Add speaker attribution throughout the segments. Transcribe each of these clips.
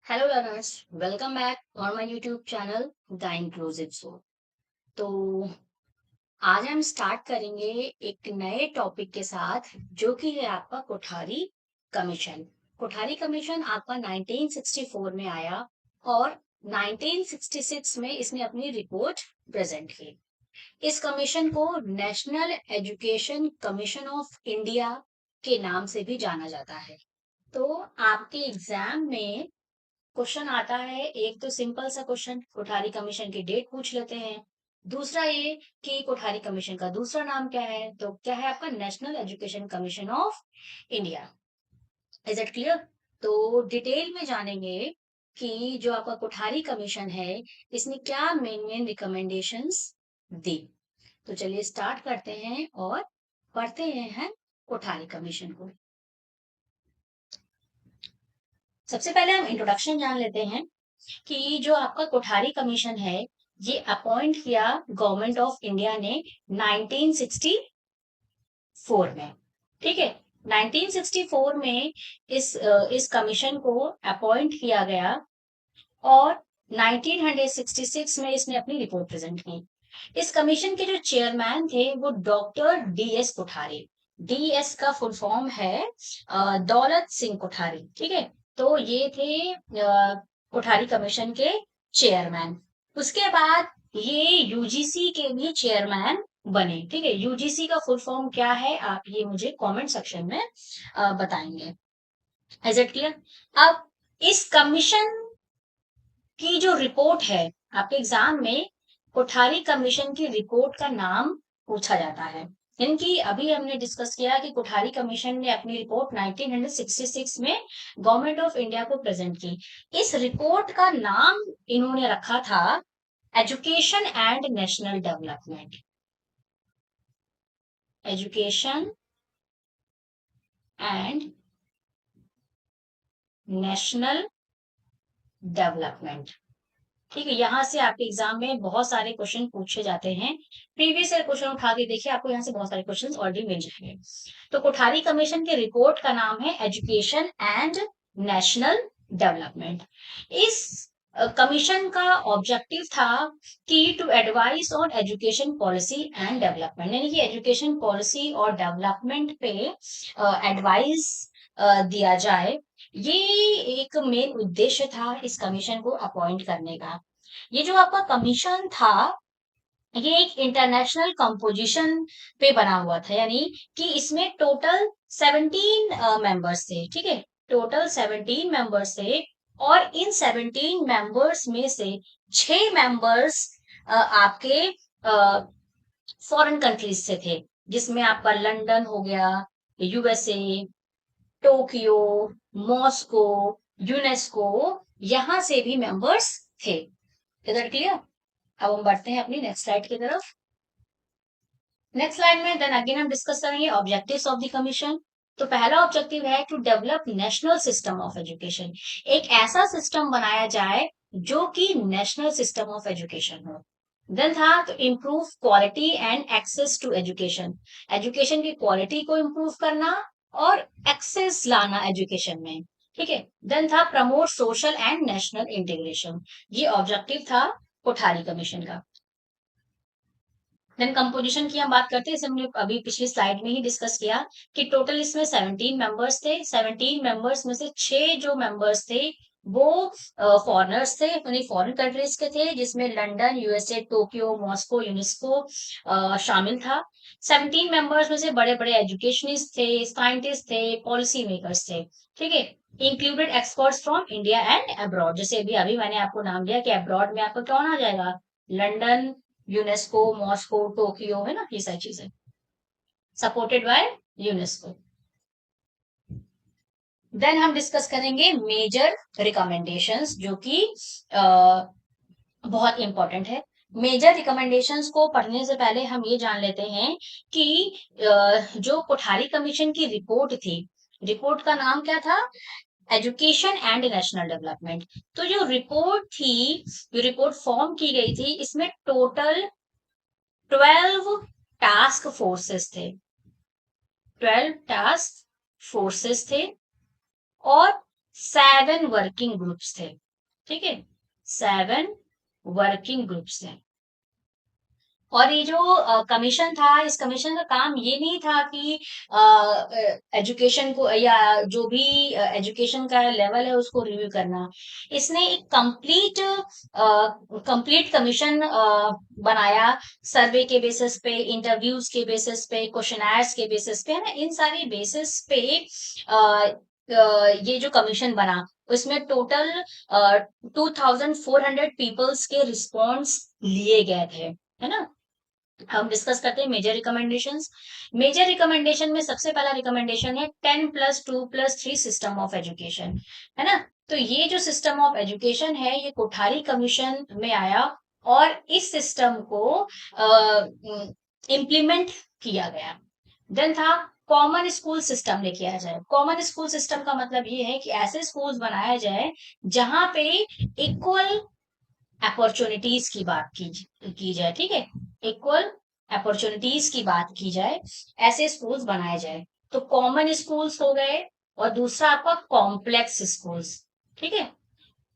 Speaker 1: Hello learners, welcome back on my YouTube channel the Inclusive Soul. तो आज हम start करेंगे एक नए टॉपिक के साथ, जो कि है आपका कोठारी कमीशन। कोठारी कमीशन आपका 1964 में आया और 1966 में इसने अपनी रिपोर्ट प्रेजेंट की। इस कमीशन को national education commission of India के नाम से भी जाना जाता है। तो आपके एग्जाम में क्वेश्चन आता है, एक तो सिंपल सा क्वेश्चन, कोठारी कमीशन की डेट पूछ लेते हैं। दूसरा ये कि कोठारी कमीशन का दूसरा नाम क्या है, तो क्या है आपका national education commission of India. Is it clear? तो डिटेल में जानेंगे कि जो आपका कोठारी कमीशन है, इसने क्या मेन मेन रिकमेंडेशंस दी। तो चलिए स्टार्ट करते हैं और पढ़ते हैं कोठारी कमीशन को। सबसे पहले हम इंट्रोडक्शन जान लेते हैं कि जो आपका कोठारी कमीशन है, ये अपॉइंट किया गवर्नमेंट ऑफ इंडिया ने 1964 में। ठीक है, 1964 में इस कमीशन को अपॉइंट किया गया और 1966 में इसने अपनी रिपोर्ट प्रेजेंट की। इस कमीशन के जो चेयरमैन थे वो डॉक्टर डीएस कोठारी। डीएस का फुल फॉर्म है दौलत सिंह कोठारी। ठीक है, तो ये थे कोठारी कमीशन के चेयरमैन। उसके बाद ये यूजीसी के भी चेयरमैन बने। ठीक है, यूजीसी का फुल फॉर्म क्या है, आप ये मुझे कमेंट सेक्शन में बताएंगे। Is it clear? अब इस कमीशन की जो रिपोर्ट है, आपके एग्जाम में कोठारी कमीशन की रिपोर्ट का नाम पूछा जाता है। इनकी अभी हमने डिस्कस किया कि कोठारी कमीशन ने अपनी रिपोर्ट 1966 में गवर्नमेंट ऑफ इंडिया को प्रेजेंट की। इस रिपोर्ट का नाम इन्होंने रखा था education and national development. Education and national development. ठीक है, यहाँ से आपके एग्जाम में बहुत सारे क्वेश्चन पूछे जाते हैं। प्रीवियस ईयर क्वेश्चन उठा के देखिए, आपको यहाँ से बहुत सारे क्वेश्चन ऑलरेडी मिल जाएंगे। तो कोठारी कमीशन के रिपोर्ट का नाम है एजुकेशन एंड नेशनल डेवलपमेंट। इस कमीशन का ऑब्जेक्टिव था कि to advise on education policy and development, यानी कि एजुकेशन पॉलिसी और डेवलपमेंट पे एडवाइस दिया जाए। ये एक मेन उद्देश्य था इस कमीशन को अपॉइंट करने का। ये जो आपका कमीशन था, ये एक इंटरनेशनल कंपोजिशन पे बना हुआ था, यानी कि इसमें टोटल 17 मेंबर्स थे। ठीक है, टोटल 17 मेंबर्स थे और इन 17 मेंबर्स में से 6 मेंबर्स आपके फॉरेन कंट्रीज से थे, जिसमें आपका लंदन हो गया, यूएसए, टोक्यो, मॉस्को, यूनेस्को, यहां से भी मेंबर्स थे। इधर क्लियर? अब हम बढ़ते हैं अपनी नेक्स्ट स्लाइड की तरफ। नेक्स्ट स्लाइड में देन अगेन हम डिस्कस करेंगे ऑब्जेक्टिव्स ऑफ द कमीशन। तो पहला ऑब्जेक्टिव है to develop national system of education. एक ऐसा सिस्टम बनाया जाए जो कि नेशनल सिस्टम ऑफ एजुकेशन हो। देन था to improve quality and access to education. Education की क्वालिटी को इम्प्रूव करना और एक्सेस लाना एजुकेशन में। ठीक है, देन था promote social and national integration. ये ऑब्जेक्टिव था कोठारी कमीशन का। देन कंपोजिशन की हम बात करते हैं, इसे हमने अभी पिछली स्लाइड में ही डिस्कस किया कि टोटल इसमें 17 मेंबर्स थे। 17 मेंबर्स में से 6 जो मेंबर्स थे वो फॉरेनर्स थे, यानी फॉरेन कंट्रीज के थे, जिसमें London, USA, Tokyo, Moscow, UNESCO शामिल था। 17 मेंबर्स में से बड़े बड़े एजुकेशनिस्ट थे, साइंटिस्ट थे, पॉलिसी मेकर्स थे। ठीक है, included experts from India and abroad. जैसे अभी अभी मैंने आपको नाम दिया कि अब्रॉड में आपका कौन आ जाएगा, लंदन, यूनेस्को, मॉस्को, टोक्यो, है ना, ये सारी चीजें सपोर्टेड बाय यूनेस्को। देन हम डिस्कस करेंगे मेजर रिकमेंडेशंस, जो कि बहुत इंपॉर्टेंट है। मेजर रिकमेंडेशंस को पढ़ने से पहले हम ये जान लेते हैं कि जो कोठारी कमीशन की रिपोर्ट थी, रिपोर्ट का नाम क्या था, एजुकेशन एंड नेशनल डेवलपमेंट। तो जो रिपोर्ट थी, जो रिपोर्ट फॉर्म की गई थी, इसमें टोटल 12 टास्क फोर्सेस थे। 12 टास्क फोर्सेस थे और 7 वर्किंग ग्रुप्स थे, ठीक है, 7 वर्किंग ग्रुप्स थे। और ये जो कमीशन था, इस कमीशन का काम ये नहीं था कि एजुकेशन को या जो भी एजुकेशन का लेवल है उसको रिव्यू करना। इसने एक कंप्लीट कमीशन बनाया, सर्वे के बेसिस पे, इंटरव्यूज के बेसिस पे, क्वेश्चनर्स के बेसिस पे, है ना, इन सारी बेसिस पे ये जो कमीशन बना, उसमें टोटल 2400 पीपल्स के रिस्पॉन्स लिए गए थे, है ना। हम डिस्कस करते हैं मेजर रिकमेंडेशंस। मेजर रिकमेंडेशन में सबसे पहला रिकमेंडेशन है 10+2+3 सिस्टम ऑफ एजुकेशन, है ना। तो ये जो सिस्टम ऑफ एजुकेशन है ये कोठारी कमीशन में आया और इस सिस्टम को इम्प्लीमेंट किया गया। देन था कॉमन स्कूल सिस्टम लेके आया जाए। कॉमन स्कूल सिस्टम का मतलब ये है कि ऐसे स्कूल्स बनाया जाए जहां पे इक्वल अपॉर्चुनिटीज की बात की जाए, ठीक है, इक्वल अपॉर्चुनिटीज की बात की जाए, ऐसे स्कूल्स बनाए जाए। तो कॉमन स्कूल्स हो गए, और दूसरा आपका कॉम्प्लेक्स स्कूल्स, ठीक है,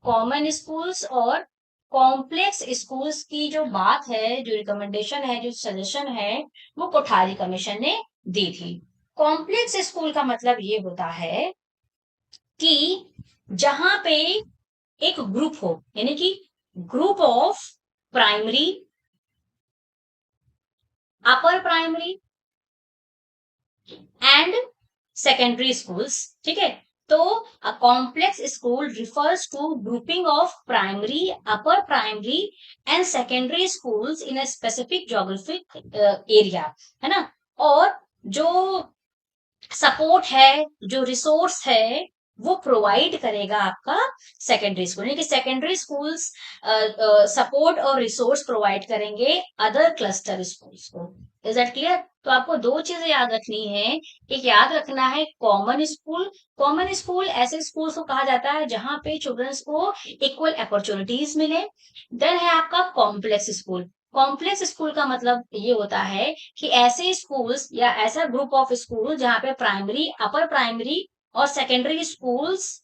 Speaker 1: कॉमन स्कूल्स और कॉम्प्लेक्स स्कूल्स की जो बात है, जो रिकमेंडेशन है, जो सजेशन है, वो कोठारी कमीशन ने दी थी। कॉम्प्लेक्स स्कूल का मतलब ये होता है कि जहां पे एक ग्रुप हो, यानी कि group of primary, upper primary and secondary schools, ठीक है। तो a complex school refers to grouping of primary, upper primary and secondary schools in a specific geographic area, है ना। और जो सपोर्ट है, जो रिसोर्स है, वो प्रोवाइड करेगा आपका सेकेंडरी स्कूल, यानी कि सेकेंडरी स्कूल्स सपोर्ट और रिसोर्स प्रोवाइड करेंगे अदर क्लस्टर स्कूल्स को। Is that clear? तो आपको दो चीजें याद रखनी है। एक याद रखना है कॉमन स्कूल। कॉमन स्कूल ऐसे स्कूल्स को कहा जाता है जहां पे चिल्ड्रंस को इक्वल अपॉर्चुनिटीज मिले। देन है आपका कॉम्प्लेक्स स्कूल। कॉम्प्लेक्स स्कूल का मतलब ये होता है कि ऐसे स्कूल्स या ऐसा ग्रुप ऑफ स्कूल जहाँ पे प्राइमरी, अपर प्राइमरी और सेकेंडरी स्कूल्स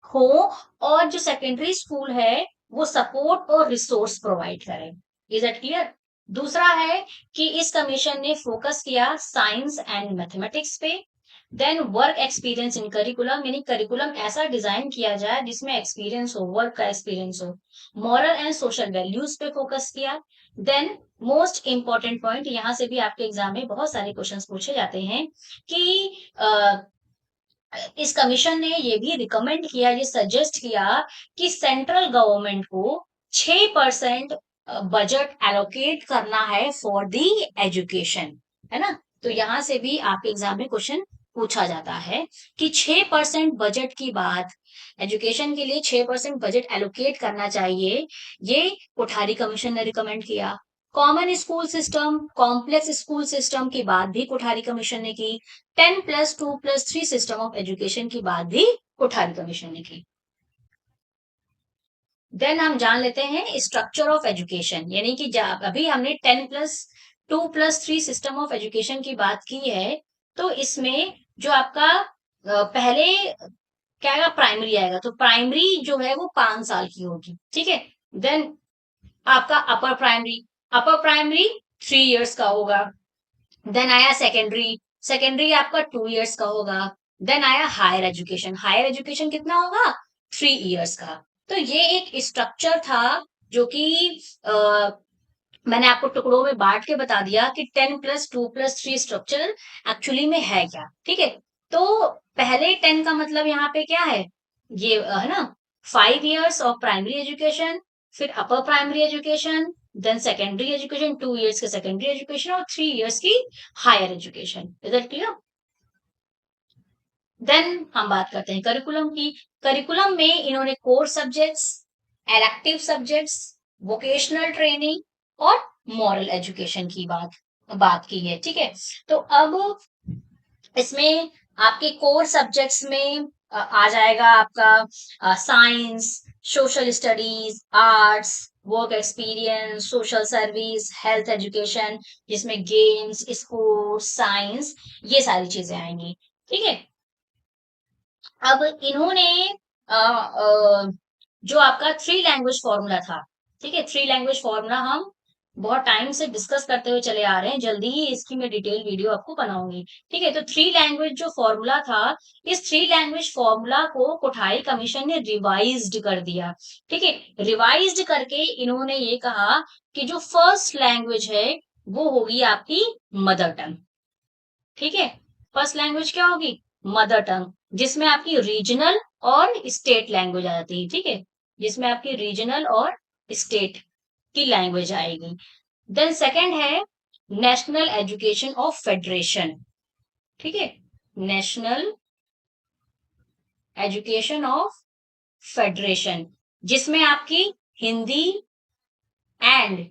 Speaker 1: हो, और जो सेकेंडरी स्कूल है वो सपोर्ट और रिसोर्स प्रोवाइड करे। Is that clear? दूसरा है कि इस कमीशन ने फोकस किया साइंस एंड मैथमेटिक्स पे। Then work experience in curriculum, यानी करिकुलम ऐसा डिजाइन किया जाए जिसमें एक्सपीरियंस हो, वर्क का एक्सपीरियंस हो। मॉरल एंड सोशल वैल्यूज पे फोकस किया। देन मोस्ट इंपॉर्टेंट पॉइंट, यहाँ से भी आपके एग्जाम में बहुत सारे क्वेश्चंस पूछे जाते हैं कि इस कमीशन ने ये भी रिकमेंड किया, ये सजेस्ट किया कि सेंट्रल गवर्नमेंट को 6% बजट एलोकेट करना है फॉर दी एजुकेशन, है ना। तो यहां से भी आपके एग्जाम में क्वेश्चन पूछा जाता है कि 6% बजट की बात, एजुकेशन के लिए 6% बजट एलोकेट करना चाहिए, ये कोठारी कमीशन ने रिकमेंड किया। Common school system, complex school system की बात भी कोठारी कमीशन ने की। 10+2+3 सिस्टम ऑफ एजुकेशन की बात भी कोठारी कमीशन ने की। देन हम जान लेते हैं स्ट्रक्चर ऑफ एजुकेशन, यानी कि अभी हमने 10+2+3 सिस्टम ऑफ एजुकेशन की बात की है। तो इसमें जो आपका पहले क्या आएगा, प्राइमरी आएगा। तो प्राइमरी जो है वो 5 साल की होगी, ठीक है। देन आपका upper primary, upper primary 3 years का होगा। देन आया सेकेंडरी, सेकेंडरी आपका 2 इयर्स का होगा। देन आया हायर एजुकेशन, हायर एजुकेशन कितना होगा, 3 इयर्स का। तो ये एक स्ट्रक्चर था जो कि मैंने आपको टुकड़ों में बांट के बता दिया कि 10+2+3 स्ट्रक्चर एक्चुअली में है क्या, ठीक है। तो पहले 10 का मतलब यहाँ पे क्या है, ये है ना, 5 इयर्स ऑफ प्राइमरी एजुकेशन, फिर upper primary education, then secondary education, 2 years की सेकेंडरी एजुकेशन और 3 इयर्स की higher education. Is that clear? Then हम बात करते हैं करिकुलम की। करिकुलम में इन्होंने core subjects, elective subjects, vocational training और मॉरल एजुकेशन की बात की है, ठीक है। तो अब इसमें आपके कोर सब्जेक्ट्स में आ जाएगा आपका science, social studies, arts, work experience, social service, health education, जिसमें गेम्स, स्पोर्ट्स, साइंस, ये सारी चीजें आएंगी, ठीक है। अब इन्होंने जो आपका थ्री लैंग्वेज फॉर्मूला था, ठीक है, थ्री लैंग्वेज फॉर्मूला हम बहुत टाइम से डिस्कस करते हुए चले आ रहे हैं, जल्दी ही इसकी मैं डिटेल वीडियो आपको बनाऊंगी। ठीक है, तो थ्री लैंग्वेज जो फॉर्मूला था, इस थ्री लैंग्वेज फॉर्मूला को कोठारी कमीशन ने रिवाइज्ड कर दिया। ठीक है, रिवाइज्ड करके इन्होंने ये कहा कि जो फर्स्ट लैंग्वेज है वो होगी आपकी मदर टंग। ठीक है, फर्स्ट लैंग्वेज क्या होगी? मदर टंग, जिसमें आपकी रीजनल और स्टेट लैंग्वेज आ जाती है। ठीक है, जिसमें आपकी रीजनल और स्टेट की लैंग्वेज आएगी। देन सेकंड है नेशनल एजुकेशन ऑफ फेडरेशन। ठीक है, नेशनल एजुकेशन ऑफ फेडरेशन, जिसमें आपकी हिंदी एंड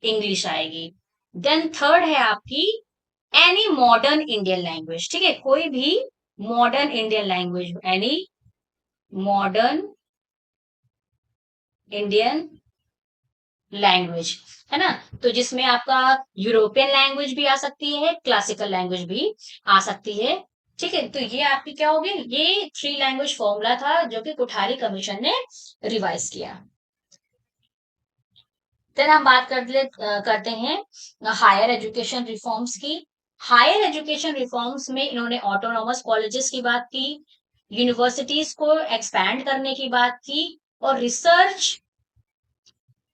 Speaker 1: इंग्लिश आएगी। देन थर्ड है आपकी एनी मॉडर्न इंडियन लैंग्वेज। ठीक है, कोई भी modern Indian language, any modern Indian language, है ना, तो जिसमें आपका यूरोपियन लैंग्वेज भी आ सकती है, क्लासिकल लैंग्वेज भी आ सकती है। ठीक है, तो ये आपकी क्या होगी? ये थ्री लैंग्वेज फॉर्मूला था जो कि कोठारी कमीशन ने रिवाइज किया। फिर हम बात करते हैं हायर एजुकेशन रिफॉर्म्स की। हायर एजुकेशन रिफॉर्म्स में इन्होंने ऑटोनॉमस कॉलेजेस की बात की, यूनिवर्सिटीज को एक्सपैंड करने की बात की, और रिसर्च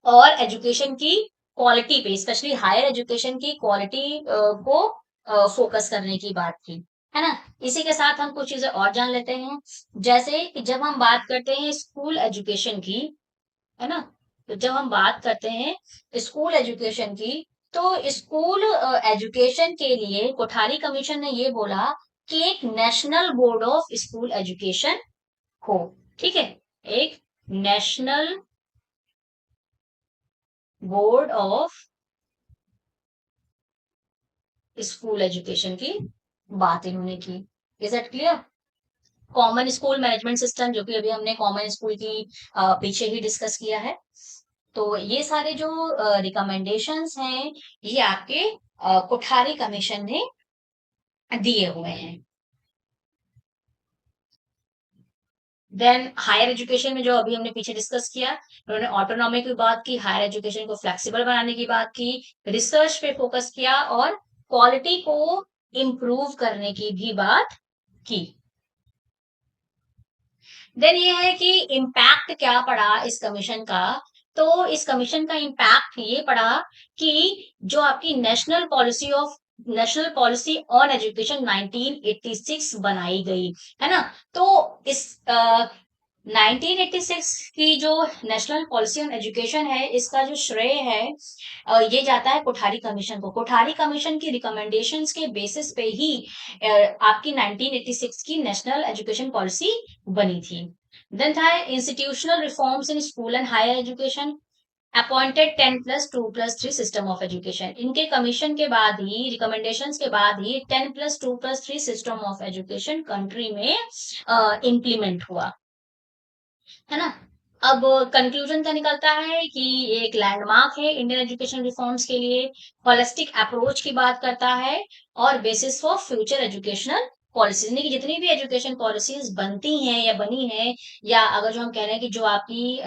Speaker 1: और एजुकेशन की क्वालिटी पे, स्पेशली हायर एजुकेशन की क्वालिटी को फोकस करने की बात की, है ना। इसी के साथ हम कुछ चीजें और जान लेते हैं, जैसे कि जब हम बात करते हैं स्कूल एजुकेशन की, है ना, तो जब हम बात करते हैं स्कूल एजुकेशन की, तो स्कूल एजुकेशन के लिए कोठारी कमीशन ने ये बोला कि एक national board of school education हो। ठीक है, एक national board of school education की बात इन्होंने की। Is that clear? Common school management system, जो कि अभी हमने कॉमन स्कूल की पीछे ही डिस्कस किया है। तो ये सारे जो रिकमेंडेशंस हैं, ये आपके कोठारी कमीशन ने दिए हुए हैं। देन हायर एजुकेशन में जो अभी हमने पीछे डिस्कस किया, उन्होंने ऑटोनॉमी की बात की, हायर एजुकेशन को फ्लेक्सिबल बनाने की बात की, रिसर्च पे फोकस किया, और क्वालिटी को इम्प्रूव करने की भी बात की। देन ये है कि इम्पैक्ट क्या पड़ा इस कमीशन का। तो इस कमीशन का इम्पैक्ट ये पड़ा कि जो आपकी नेशनल पॉलिसी ऑन एजुकेशन 1986 बनाई गई, है ना। तो इस 1986 की जो नेशनल पॉलिसी ऑन एजुकेशन है, इसका जो श्रेय है ये जाता है कोठारी कमीशन को। कोठारी कमीशन की रिकमेंडेशंस के बेसिस पे ही आपकी 1986 की नेशनल एजुकेशन पॉलिसी बनी थी। देन था institutional reforms in school and higher education, appointed 10+2+3 system of education. इनके कमीशन के बाद ही, रिकमेंडेशंस के बाद ही 10+2+3 सिस्टम ऑफ एजुकेशन कंट्री में इम्प्लीमेंट हुआ, है ना। अब कंक्लूजन क्या निकलता है कि ये एक लैंडमार्क है इंडियन एजुकेशन रिफॉर्म्स के लिए, होलिस्टिक अप्रोच की बात करता है, और basis for future educational policies, यानी कि जितनी भी एजुकेशन पॉलिसीज बनती हैं या बनी है, या अगर जो हम कह रहे हैं कि जो आपकी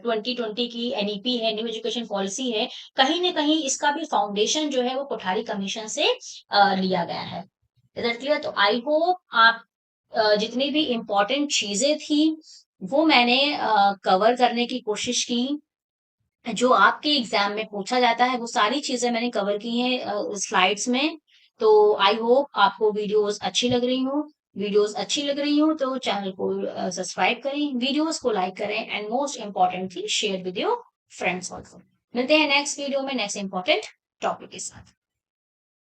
Speaker 1: 2020 की एनईपी है, न्यू एजुकेशन पॉलिसी है, कहीं ना कहीं इसका भी फाउंडेशन जो है वो कोठारी कमीशन से लिया गया है। Is that clear? तो आई होप आप जितनी भी इम्पोर्टेंट चीजें थी वो मैंने कवर करने की कोशिश की, जो आपके एग्जाम में पूछा जाता है वो सारी चीजें मैंने कवर की हैं स्लाइड्स में। तो आई होप आपको वीडियोस अच्छी लग रही हो। वीडियोस अच्छी लग रही हो तो चैनल को सब्सक्राइब करें, वीडियोस को लाइक करें, and most importantly share with your friends also. मिलते हैं नेक्स्ट वीडियो में नेक्स्ट इंपॉर्टेंट टॉपिक के साथ।